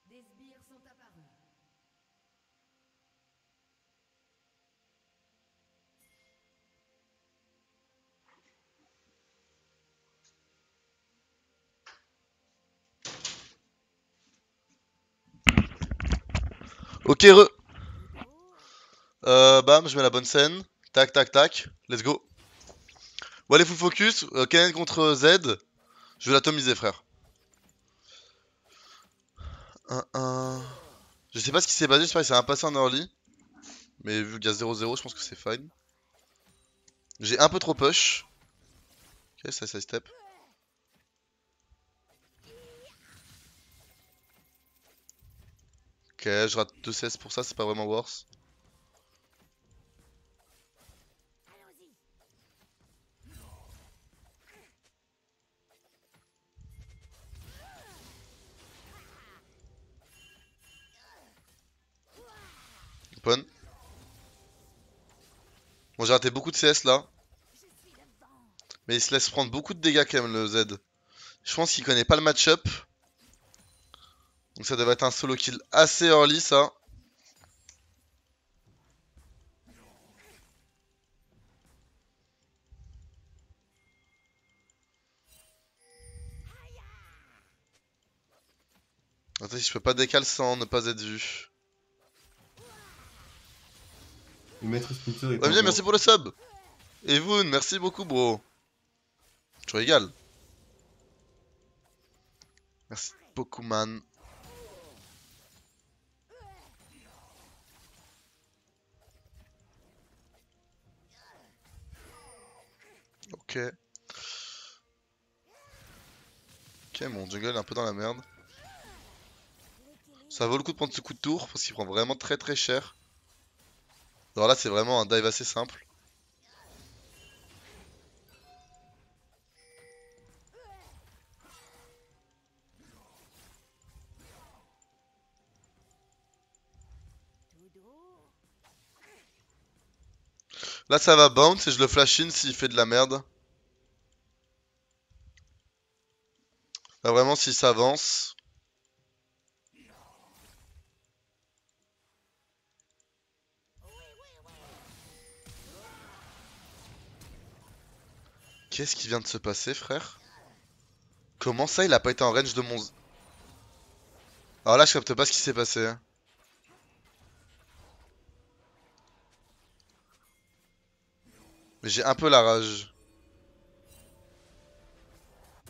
Des sbires sont apparus. Ok, bam, je mets la bonne scène. Tac, tac, tac. Let's go. Bon, allez, full focus. Kenneth contre Z. Je vais l'atomiser, frère. 1-1. Je sais pas ce qui s'est passé, je sais pas si c'est un passé en early. Mais vu qu'il y a 0-0, je pense que c'est fine. J'ai un peu trop push. Ok, ça step. Ok, je rate 2 CS pour ça, c'est pas vraiment worse. Open. Bon, j'ai raté beaucoup de CS là. Mais il se laisse prendre beaucoup de dégâts quand même, le Z. Je pense qu'il connaît pas le match-up. Donc ça devrait être un solo kill assez early, ça. Attends, si je peux pas décaler sans ne pas être vu. Le maître splinter est Ouais, pas bien, bon. merci pour le sub. Et vous, merci beaucoup, bro. Tu régales. Merci beaucoup, man. Ok. Ok, mon jungle est un peu dans la merde. Ça vaut le coup de prendre ce coup de tour parce qu'il prend vraiment très très cher. Alors là, c'est vraiment un dive assez simple. Là, ça va bounce et je le flash in s'il fait de la merde. Là, vraiment, s'il s'avance. Qu'est-ce qui vient de se passer, frère? Comment ça, il a pas été en range de mon... Alors là, je capte pas ce qui s'est passé, hein. Mais j'ai un peu la rage.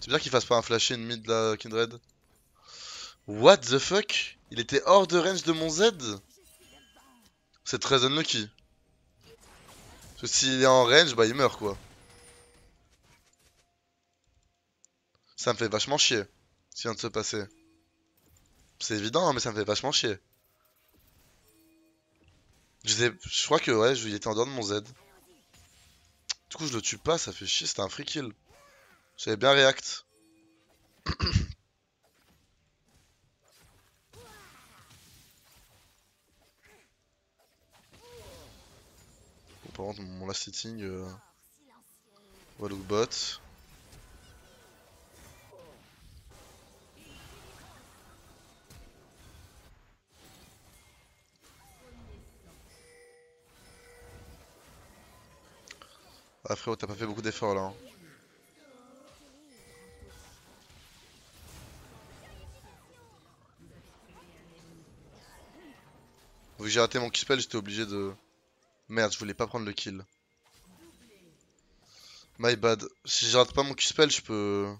C'est bien qu'il fasse pas un flash in mid la Kindred. What the fuck? Il était hors de range de mon Z? C'est très unlucky. Parce que s'il est en range, bah il meurt quoi. Ça me fait vachement chier. Ce qui vient de se passer. C'est évident, hein, mais ça me fait vachement chier. Je crois que ouais, il était en dehors de mon Z. Du coup, je le tue pas, ça fait chier, c'était un free kill. J'avais bien react. Bon, par contre, mon last hitting, Wallook bot. Ah frérot, t'as pas fait beaucoup d'efforts là, hein. Vu que j'ai raté mon kill, j'étais obligé de... Merde, je voulais pas prendre le kill. My bad. Si je rate pas mon Q-spell, je peux...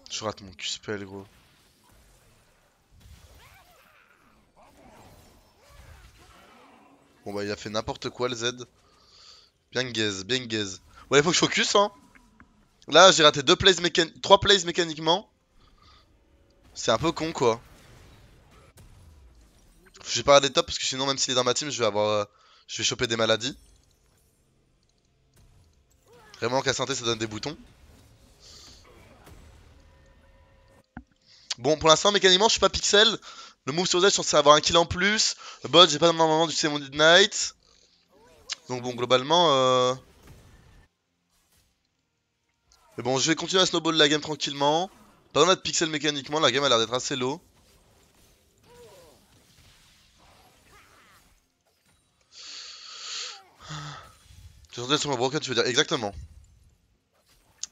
Je rate mon Q-spell, gros. Bon bah il a fait n'importe quoi le Z. Bien gaze, bien gaze. Ouais, il faut que je focus hein. Là j'ai raté 3 plays mécaniquement. C'est un peu con quoi. J'ai pas raté top parce que sinon même s'il est dans ma team je vais avoir... je vais choper des maladies. Vraiment qu'à santé ça donne des boutons. Bon pour l'instant mécaniquement je suis pas pixel. Le move sur Z je suis censé avoir un kill en plus. Le bot j'ai pas normalement du mon Midnight. Donc bon globalement mais bon je vais continuer à snowball la game tranquillement. Pas besoin d'être pixel mécaniquement, la game a l'air d'être assez low. Tu es sur ma broken, tu veux dire exactement.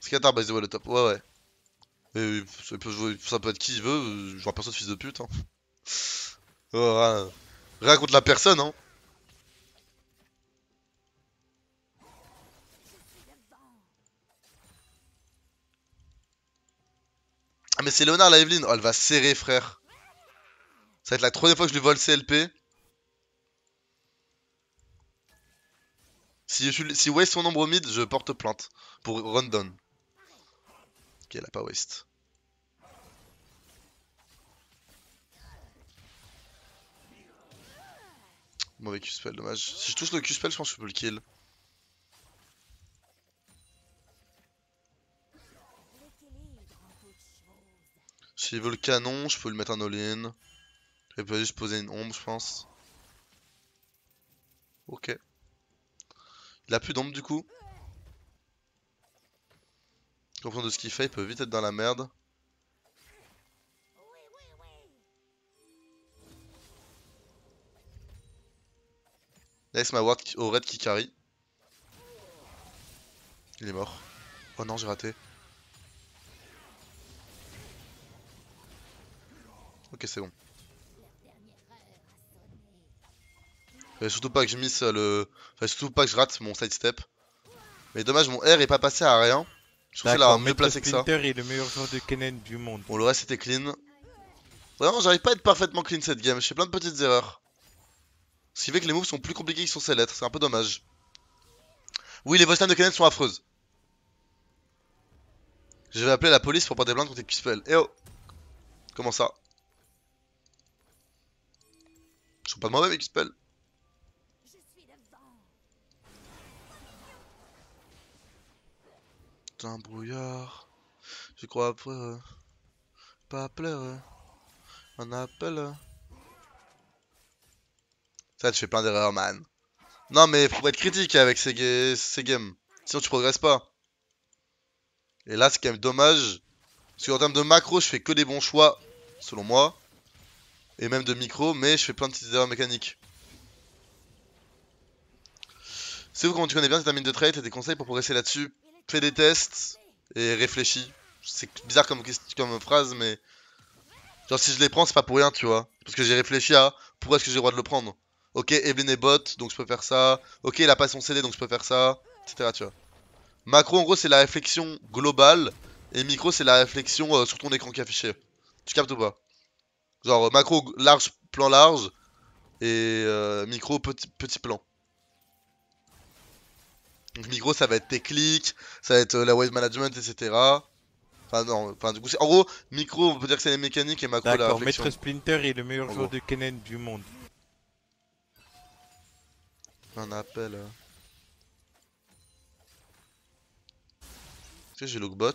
Scatter by the way le top, ouais ouais. Et ça peut être qui il veut, je vois personne de fils de pute hein. Oh, rien contre la personne hein. Ah mais c'est Léonard la Evelyn, oh elle va serrer frère. Ça va être la troisième fois que je lui vole CLP. Si waste son ombre mid, je porte plainte. Pour rundown. Ok, elle a pas waste. Mauvais Q-spell, dommage. Si je touche le Q-spell, je pense que je peux le kill. S'il veut le canon, je peux lui mettre un all-in. Il peut juste poser une ombre, je pense. Ok. Il a plus d'ombre du coup. En fonction de ce qu'il fait, il peut vite être dans la merde. Laisse ma ward au red qui carry. Il est mort. Oh non, j'ai raté. Ok, c'est bon. Fallait surtout pas que je miss le... Fallait surtout pas que je rate mon sidestep. Mais dommage, mon R est pas passé à rien. Je pensais l'avoir mieux placé que ça. Splinter est le meilleur joueur de Kennen du monde. Bon, le reste était clean. Vraiment, j'arrive pas à être parfaitement clean cette game. Je fais plein de petites erreurs. Ce qui fait que les moves sont plus compliqués qu'ils sont censés l'être. C'est un peu dommage. Oui, les voice lines de Kenneth sont affreuses. Je vais appeler la police pour porter plainte contre Q-spell. Eh oh! Comment ça? Ils sont pas mauvais avec Q-spell. Putain, brouillard. Je crois après. Pas appeler. Un appel. Ça, tu fais plein d'erreurs, man. Non, mais faut être critique avec ces games. Sinon, tu progresses pas. Et là, c'est quand même dommage. Parce qu'en termes de macro, je fais que des bons choix, selon moi. Et même de micro, mais je fais plein de petites erreurs mécaniques. C'est vous, comment tu connais bien cette mine de trade, t'as des conseils pour progresser là-dessus? Fais des tests et réfléchis. C'est bizarre comme phrase, mais... Genre, si je les prends, c'est pas pour rien, tu vois. Parce que j'ai réfléchi à pourquoi est-ce que j'ai le droit de le prendre. Ok, Evelyn est bot, donc je peux faire ça. Ok, il a pas son CD, donc je peux faire ça. Etc, tu vois. Macro, en gros, c'est la réflexion globale. Et micro, c'est la réflexion sur ton écran qui est affiché. Tu captes ou pas? Genre, macro, large, plan large. Et micro, petit plan. Donc micro, ça va être tes clics, ça va être la wave management, etc. Enfin non, enfin du coup c'est... En gros, micro, on peut dire que c'est les mécaniques et macro la D'accord, réflexion. Maître Splinter est le meilleur En joueur gros. de Kennen du monde. Un appel... Est-ce que j'ai logbot?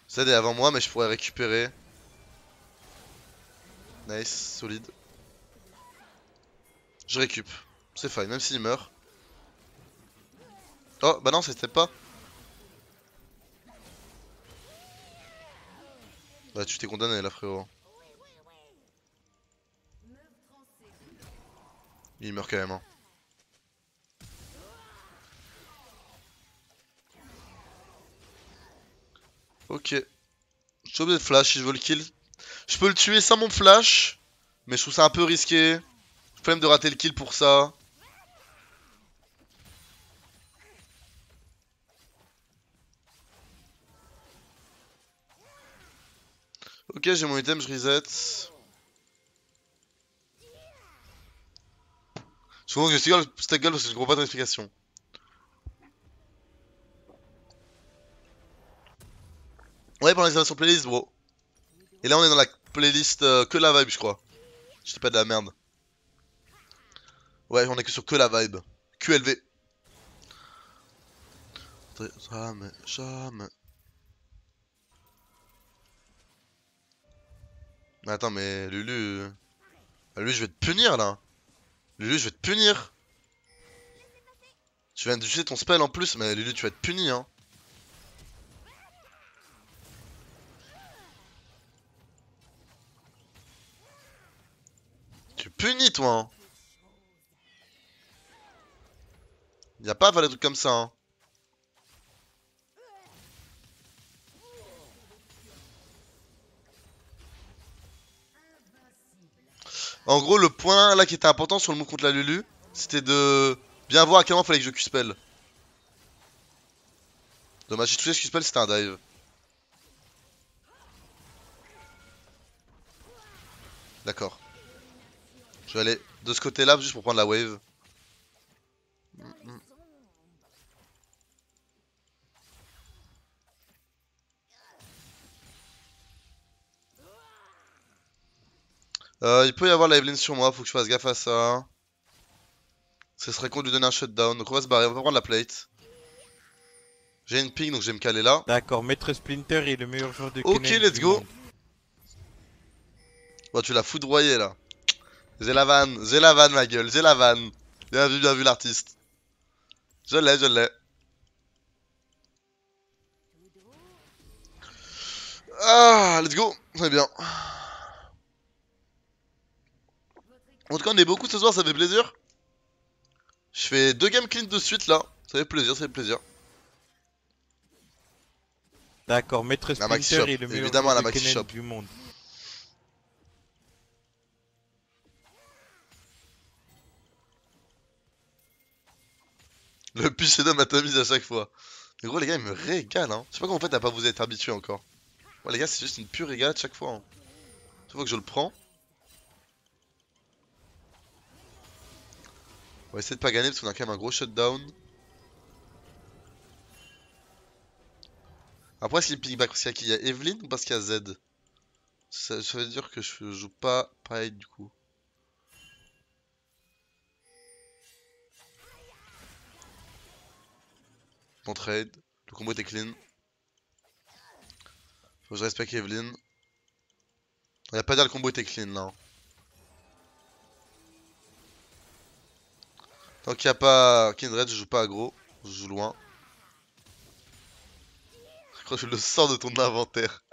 Zed est avant moi, mais je pourrais récupérer. Nice, solide. Je récup. C'est fine, même s'il meurt. Oh, bah non, c'était pas. Bah tu t'es condamné là, frérot. Il meurt quand même, hein. Ok. Je suis obligé de flash si je veux le kill. Je peux le tuer sans mon flash. Mais je trouve ça un peu risqué. Flemme de rater le kill pour ça. Ok, j'ai mon item, je reset. Je comprends que je stack gueule parce que je comprends pas ton explication. Ouais, pour l'installation playlist, bro. Et là, on est dans la playlist que la vibe, je crois. Je dis pas de la merde. Ouais, on est que sur que la vibe. QLV. Jamais, jamais. Mais attends, mais Lulu. Lulu, je vais te punir là. Lulu, je vais te punir. Tu viens d'utiliser ton spell en plus, mais Lulu, tu vas être puni, hein. Tu punis, toi, hein. Y'a pas à faire des trucs comme ça, hein. En gros, le point là qui était important sur le move contre la Lulu, c'était de bien voir à quel moment fallait que je Q-spell. Dommage, si je touchais ce Q-spell, c'était un dive. D'accord. Je vais aller de ce côté-là juste pour prendre la wave. Il peut y avoir la Evelyn sur moi, faut que je fasse gaffe à ça. Ce serait con de lui donner un shutdown. Donc on va se barrer, on va prendre la plate. J'ai une ping donc je vais me caler là. D'accord, Maître Splinter est le meilleur joueur de Ok, Kennen let's du go. monde. Bon, tu l'as foudroyé là. J'ai la vanne ma gueule, j'ai la vanne. Bien vu l'artiste. Je l'ai, je l'ai. Ah, let's go, c'est bien. En tout cas, on est beaucoup ce soir, ça fait plaisir. Je fais 2 games clean de suite là. Ça fait plaisir, ça fait plaisir. D'accord, Maître La maxi shop, Splinter est le meilleur évidemment joueur la de maxi Kennen shop. du monde. Le pitch d'homme atomise à chaque fois. Mais gros, les gars, ils me régalent, hein. Je sais pas comment vous faites à pas vous être habitué encore. Moi, les gars, c'est juste une pure régalade chaque fois. Hein. Chaque fois que je le prends. On va essayer de pas gagner parce qu'on a quand même un gros shutdown. Après, est-ce qu'il ping back parce qu'il y a Evelyn ou parce qu'il y a Z? Ça veut dire que je joue pas pareil du coup. Bon trade. Le combo était clean. Faut que je respecte Evelyn. On va pas dire le combo était clean là. Hein. Tant qu'il n'y a pas Kindred, je joue pas aggro. Je joue loin. Je crois que je le sors de ton inventaire.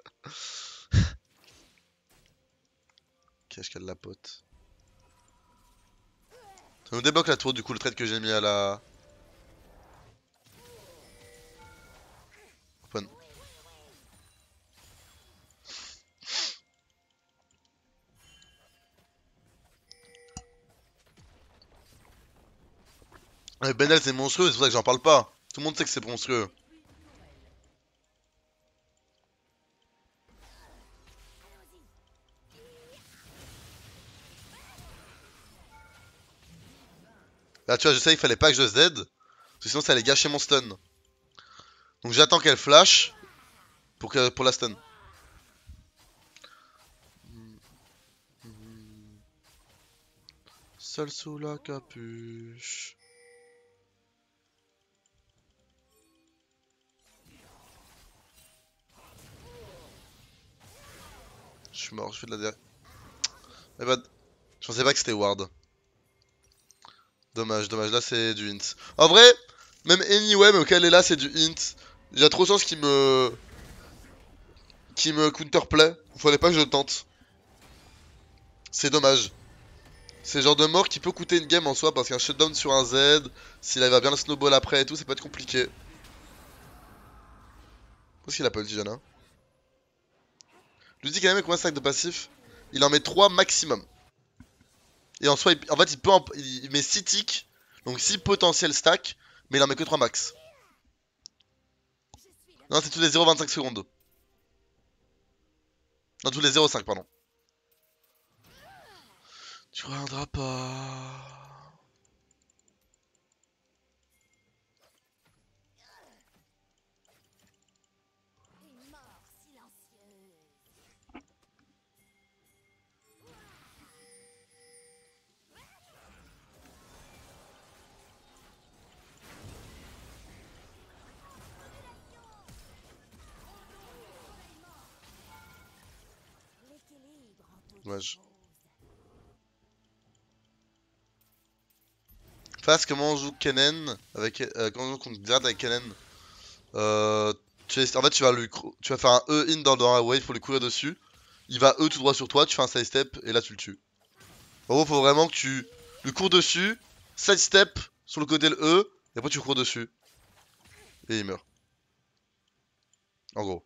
Qu'est-ce qu'elle la pote. Ça nous débloque la tour du coup, le trade que j'ai mis à la... Open. Benel c'est monstrueux, c'est pour ça que j'en parle pas. Tout le monde sait que c'est monstrueux. Là tu vois, je sais qu'il fallait pas que je Z. Parce que sinon ça allait gâcher mon stun. Donc j'attends qu'elle flash pour la stun. Seul sous la capuche. Je suis mort, je fais de la DA. Mais bah, je pensais pas que c'était Ward. Dommage, dommage, là c'est du hint. En vrai, même anyway, mais auquel est là c'est du hint. Il y a trop de chances qu'il me... counterplay. Il fallait pas que je le tente. C'est dommage. C'est le genre de mort qui peut coûter une game en soi parce qu'un shutdown sur un Z, s'il arrive à bien le snowball après et tout, ça peut être compliqué. Qu'est-ce qu'il a pas ulti, Jana? Je lui dis quand même combien de stacks de passif. Il en met 3 maximum. Et en soi, en fait, il met 6 ticks, donc 6 potentiels stacks, mais il en met que 3 max. Non, c'est tous les 0,25 secondes. Non, tous les 0,5, pardon. Tu reviendras pas. Une mort silencieuse. L'équilibre en toute Dommage. chose. Face, comment on joue Kennen avec. Comment on joue contre Xrd avec Kennen. En fait, tu vas faire un E-in dans la wave pour lui courir dessus. Il va E tout droit sur toi, tu fais un side step et là tu le tues. En gros, faut vraiment que tu lui cours dessus, side step sur le côté le E, et après tu cours dessus. Et il meurt. En gros.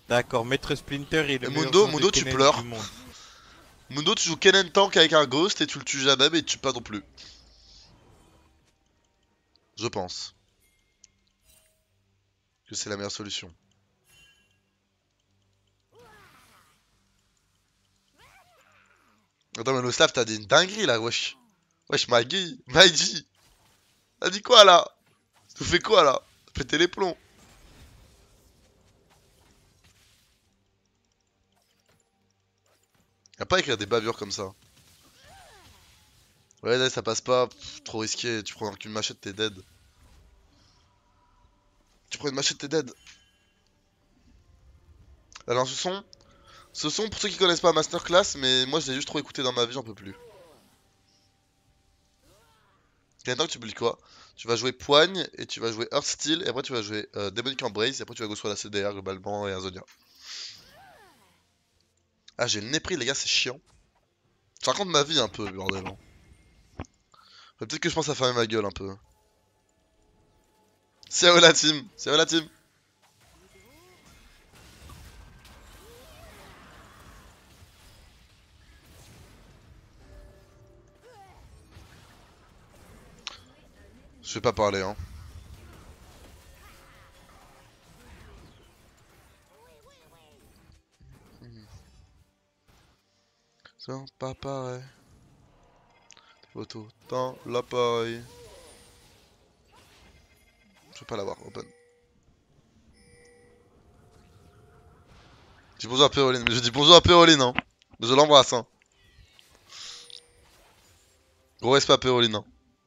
D'accord, Maître Splinter il est Et le meilleur Mundo, joueur de Mundo, tu Kennen pleures. du monde. Mundo, tu joues Kennen tank avec un ghost et tu le tues jamais, mais il te tue pas non plus. Je pense que c'est la meilleure solution. Attends, mais le staff, t'as dit une dinguerie là, wesh. Wesh, Maïji. T'as dit quoi là? Tu fais quoi là? Péter les plombs. Y'a pas à écrire des bavures comme ça. Ouais, là, ça passe pas. Pff, trop risqué. Tu prends qu'une machette, t'es dead. Tu prends une machette, t'es dead. Alors, ce son, pour ceux qui connaissent pas Masterclass, mais moi je l'ai juste trop écouté dans ma vie, j'en peux plus. Maintenant que tu builds quoi? Tu vas jouer Poigne, et tu vas jouer Earth Steel, et après tu vas jouer Demonic Embrace, et après tu vas go sur la CDR globalement, et un Zonia. Ah, j'ai le nez pris, les gars, c'est chiant. Ça raconte ma vie un peu, bordel. Hein. Peut-être que je pense à fermer ma gueule un peu. C'est où la team? C'est où la team? Je vais pas parler, hein. C'est pas pareil. Photo dans l'appareil. Je peux pas l'avoir, open. Je dis bonjour à Péroline, mais je dis bonjour à Péroline, hein. Je l'embrasse, hein. Gros respect à Péroline, hein.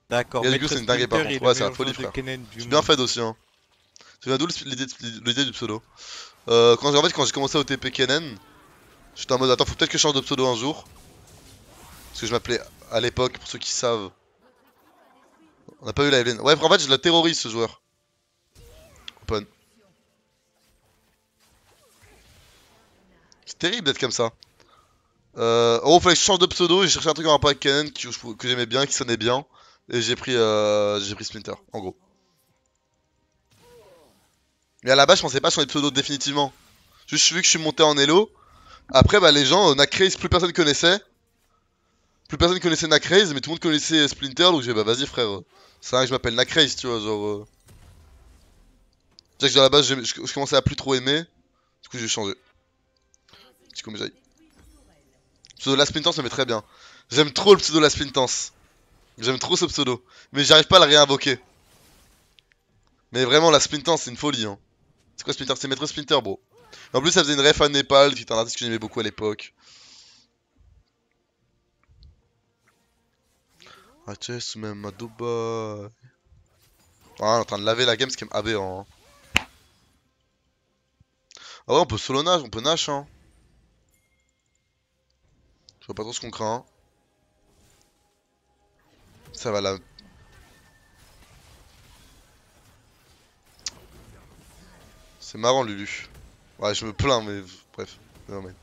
D'accord, Et du coup, Maître c'est une dinguerie par Splinter il est contre. le Ouais, c'est la meilleur folie, joueur de frère. Kennen du C'est bien monde. fait aussi, hein. C'est bien d'où l'idée du pseudo. En fait, quand j'ai commencé au TP Kennen, j'étais en mode attends, faut peut-être que je change de pseudo un jour. Parce que je m'appelais à l'époque, pour ceux qui savent. On n'a pas eu la Evelyn. Ouais, en fait, je la terrorise ce joueur. Open. C'est terrible d'être comme ça. En gros, fallait que je change de pseudo et j'ai cherché un truc en rapport avec Kennen que j'aimais bien, qui sonnait bien. Et j'ai pris Splinter, en gros. Mais à la base, je pensais pas changer de pseudo définitivement. Juste vu que je suis monté en Elo. Après, bah, les gens, Nacraze, plus personne connaissait. Plus personne connaissait Nacraze, mais tout le monde connaissait Splinter. Donc j'ai dit, bah vas-y, frère. C'est vrai que je m'appelle Nacraze, tu vois. Genre. Déjà que à la base, je commençais à plus trop aimer. Du coup, j'ai changé. Petit coup, mais j'aille. Pseudo La Splintance me met très bien. J'aime trop le pseudo La Splintance. J'aime trop ce pseudo. Mais j'arrive pas à le réinvoquer. Mais vraiment, La Splintance, c'est une folie. Hein. C'est quoi Splinter? C'est Maître Splinter, bro. En plus, ça faisait une ref à Népal, qui était un artiste que j'aimais beaucoup à l'époque. Ah, tiens, c'est même à Dubaï. Ah, on est en train de laver la game, ce qui est aberrant. Hein. Ah ouais, on peut solo Nash, on peut Nash, hein. Je vois pas trop ce qu'on craint. Hein. Ça va là. C'est marrant, Lulu. Ouais, je me plains, mais bref. Non, mais...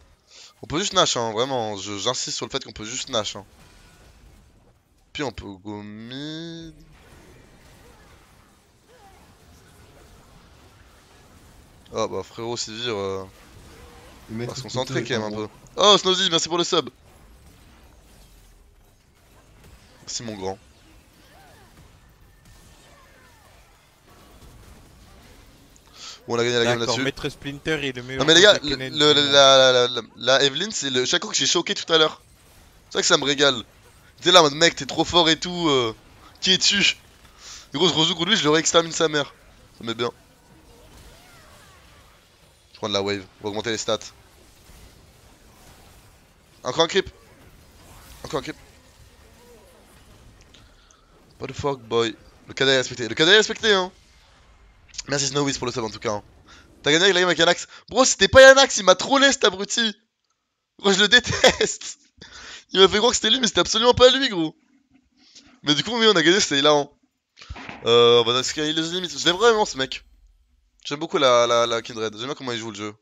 On peut juste Nash, hein, vraiment. J'insiste sur le fait qu'on peut juste Nash. Hein. Puis on peut go mid. Ah bah frérot, Sivir, Le on maître va se Splinter concentrer est quand même en un gros. peu. Oh Snowzy, merci pour le sub. Merci mon grand. Bon, on a gagné la game D'accord, là-dessus. Maître Splinter il est le meilleur. Non mais les gars, joueur de Kennen pour moi. la Evelyn, c'est le Shaco que j'ai choqué tout à l'heure. C'est vrai que ça me régale. T'es là en mode mec, t'es trop fort et tout. Qui es-tu? Et gros, je rejoue contre lui, je leur extermine sa mère. Ça met bien. Je prends de la wave, on va augmenter les stats. Encore un creep. Encore un creep. What the fuck, boy. Le KD est respecté. Le KD est respecté, hein. Merci Snowiz pour le sub en tout cas. Hein. T'as gagné avec la game avec Yanax. Bro, c'était pas Yanax, il m'a trollé cet abruti. Gros, je le déteste. Il m'a fait croire que c'était lui, mais c'était absolument pas lui, gros. Mais du coup, oui, on a gagné, c'était hilarant. On va scaler les limites. Je l'aime vraiment ce mec. J'aime beaucoup la Kindred. J'aime bien comment il joue le jeu.